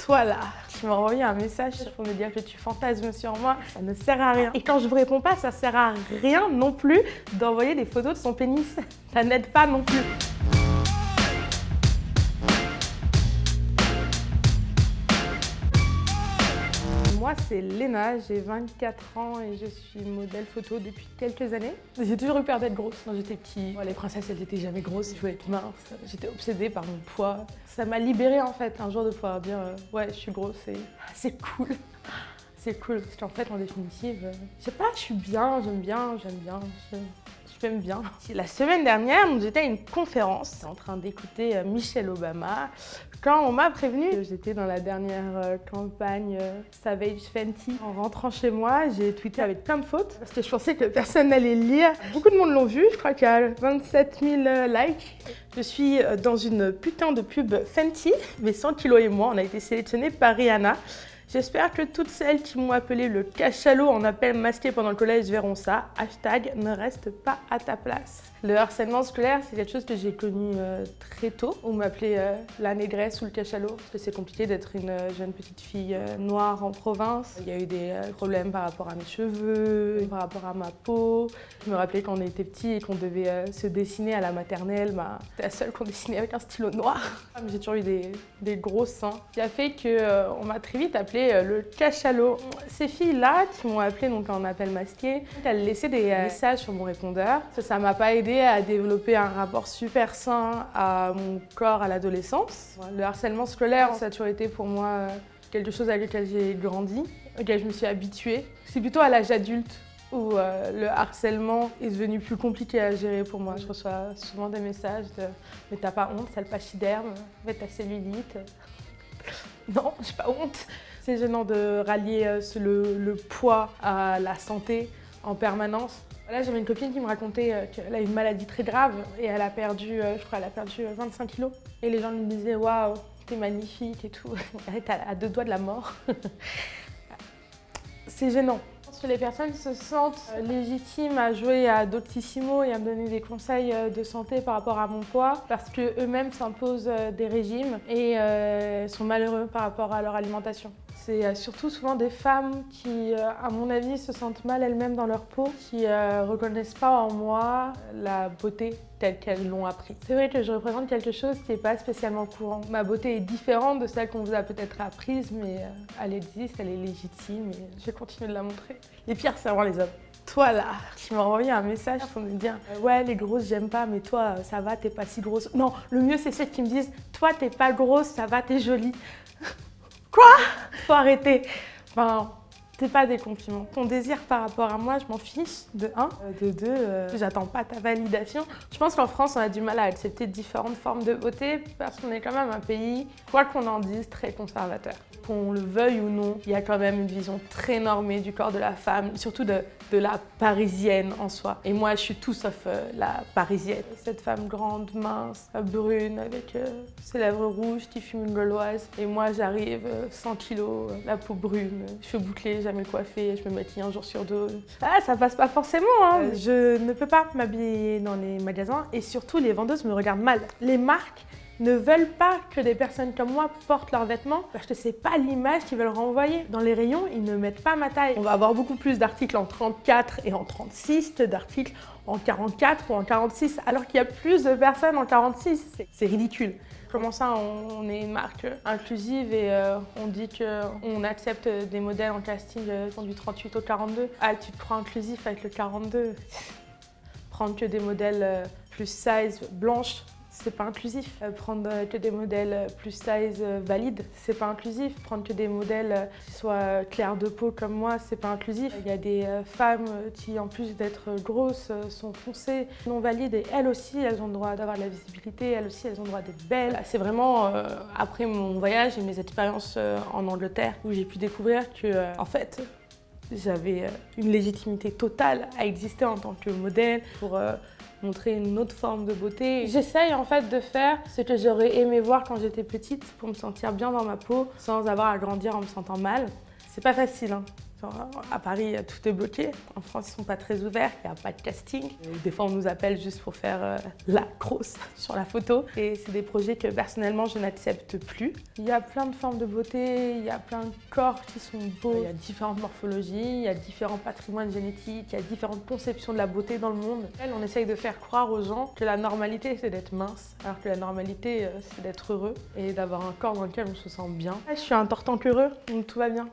Toi là, tu m'as envoyé un message pour me dire que tu fantasmes sur moi, ça ne sert à rien. Et quand je vous réponds pas, ça sert à rien non plus d'envoyer des photos de son pénis. Ça n'aide pas non plus. Moi, c'est Léna, j'ai 24 ans et je suis modèle photo depuis quelques années. J'ai toujours eu peur d'être grosse quand j'étais petite. Les princesses, elles n'étaient jamais grosses, je voulais être mince. J'étais obsédée par mon poids. Ça m'a libérée en fait, un jour de pouvoir dire ouais, je suis grosse et c'est cool. C'est cool, parce qu'en fait, en définitive, je sais pas, je suis bien, j'aime bien. Je m'aime bien. La semaine dernière, j'étais à une conférence en train d'écouter Michelle Obama. Quand on m'a prévenu que j'étais dans la dernière campagne Savage Fenty, en rentrant chez moi, j'ai tweeté avec plein de fautes parce que je pensais que personne n'allait le lire. Beaucoup de monde l'ont vu, je crois qu'il y a 27 000 likes. Je suis dans une putain de pub Fenty, mais 100 kilos et moi, on a été sélectionnés par Rihanna. J'espère que toutes celles qui m'ont appelé le cachalot en appel masqué pendant le collège verront ça. Hashtag ne reste pas à ta place. Le harcèlement scolaire, c'est quelque chose que j'ai connu très tôt. On m'appelait la négresse ou le cachalot, parce que c'est compliqué d'être une jeune petite fille noire en province. Il y a eu des problèmes par rapport à mes cheveux, par rapport à ma peau. Je me rappelais quand on était petit et qu'on devait se dessiner à la maternelle, j'étais la seule qu'on dessinait avec un stylo noir. J'ai toujours eu des gros seins, ce qui a fait qu'on m'a très vite appelé le cachalot. Ces filles-là qui m'ont appelé donc en appel masqué, elles laissaient des messages sur mon répondeur. Ça m'a pas aidé à développer un rapport super sain à mon corps à l'adolescence. Le harcèlement scolaire, ça a toujours été pour moi quelque chose avec lequel j'ai grandi, auquel je me suis habituée. C'est plutôt à l'âge adulte où le harcèlement est devenu plus compliqué à gérer pour moi. Je reçois souvent des messages de « mais t'as pas honte, sale pachyderme, fais ta cellulite ». Non, j'ai pas honte. C'est gênant de rallier le poids à la santé en permanence. Là, j'avais une copine qui me racontait qu'elle a une maladie très grave et elle a perdu, je crois, 25 kilos. Et les gens me disaient « waouh, t'es magnifique et tout ». Elle est à 2 doigts de la mort. C'est gênant. Je pense que les personnes se sentent légitimes à jouer à Doctissimo et à me donner des conseils de santé par rapport à mon poids parce qu'eux-mêmes s'imposent des régimes et sont malheureux par rapport à leur alimentation. C'est surtout souvent des femmes qui, à mon avis, se sentent mal elles-mêmes dans leur peau, qui reconnaissent pas en moi la beauté telle qu'elles l'ont appris. C'est vrai que je représente quelque chose qui n'est pas spécialement courant. Ma beauté est différente de celle qu'on vous a peut-être apprise, mais elle existe, elle est légitime et je vais continuer de la montrer. Les pires, c'est vraiment les hommes. Toi là, tu m'as envoyé un message pour me dire ouais, les grosses j'aime pas, mais toi ça va, t'es pas si grosse. Non, le mieux c'est ceux qui me disent toi t'es pas grosse, ça va, t'es jolie. Quoi? Faut arrêter. Enfin, c'est pas des compliments. Ton désir par rapport à moi, je m'en fiche, de 1. De 2, j'attends pas ta validation. Je pense qu'en France, on a du mal à accepter différentes formes de beauté parce qu'on est quand même un pays, quoi qu'on en dise, très conservateur. Qu'on le veuille ou non, il y a quand même une vision très normée du corps de la femme, surtout de la parisienne en soi. Et moi, je suis tout sauf la parisienne. Cette femme grande, mince, brune, avec ses lèvres rouges, qui fume une gauloise. Et moi, j'arrive 100 kilos, la peau brune, cheveux bouclés, jamais coiffée, je me maquille un jour sur 2. Ah, ça passe pas forcément, hein. Je ne peux pas m'habiller dans les magasins et surtout, les vendeuses me regardent mal. Les marques ne veulent pas que des personnes comme moi portent leurs vêtements parce que c'est pas l'image qu'ils veulent renvoyer. Dans les rayons, ils ne mettent pas ma taille. On va avoir beaucoup plus d'articles en 34 et en 36 que d'articles en 44 ou en 46, alors qu'il y a plus de personnes en 46. C'est ridicule. Comment ça, on est une marque inclusive et on dit qu'on accepte des modèles en casting qui sont du 38 au 42. Ah, tu te crois inclusif avec le 42? Prendre que des modèles plus size blanches, c'est pas inclusif. Prendre que des modèles plus size valides, c'est pas inclusif. Prendre que des modèles qui soient clairs de peau comme moi, c'est pas inclusif. Il y a des femmes qui, en plus d'être grosses, sont foncées, non valides et elles aussi, elles ont le droit d'avoir de la visibilité, elles aussi, elles ont le droit d'être belles. C'est vraiment après mon voyage et mes expériences en Angleterre où j'ai pu découvrir que, en fait, j'avais une légitimité totale à exister en tant que modèle pour montrer une autre forme de beauté. J'essaye en fait de faire ce que j'aurais aimé voir quand j'étais petite pour me sentir bien dans ma peau sans avoir à grandir en me sentant mal. C'est pas facile, hein. À Paris, tout est bloqué. En France, ils sont pas très ouverts, il n'y a pas de casting. Et des fois, on nous appelle juste pour faire la grosse sur la photo. Et c'est des projets que personnellement, je n'accepte plus. Il y a plein de formes de beauté, il y a plein de corps qui sont beaux. Il y a différentes morphologies, il y a différents patrimoines génétiques, il y a différentes conceptions de la beauté dans le monde. On essaye de faire croire aux gens que la normalité, c'est d'être mince, alors que la normalité, c'est d'être heureux et d'avoir un corps dans lequel on se sent bien. Je suis un tortanque heureux, donc tout va bien.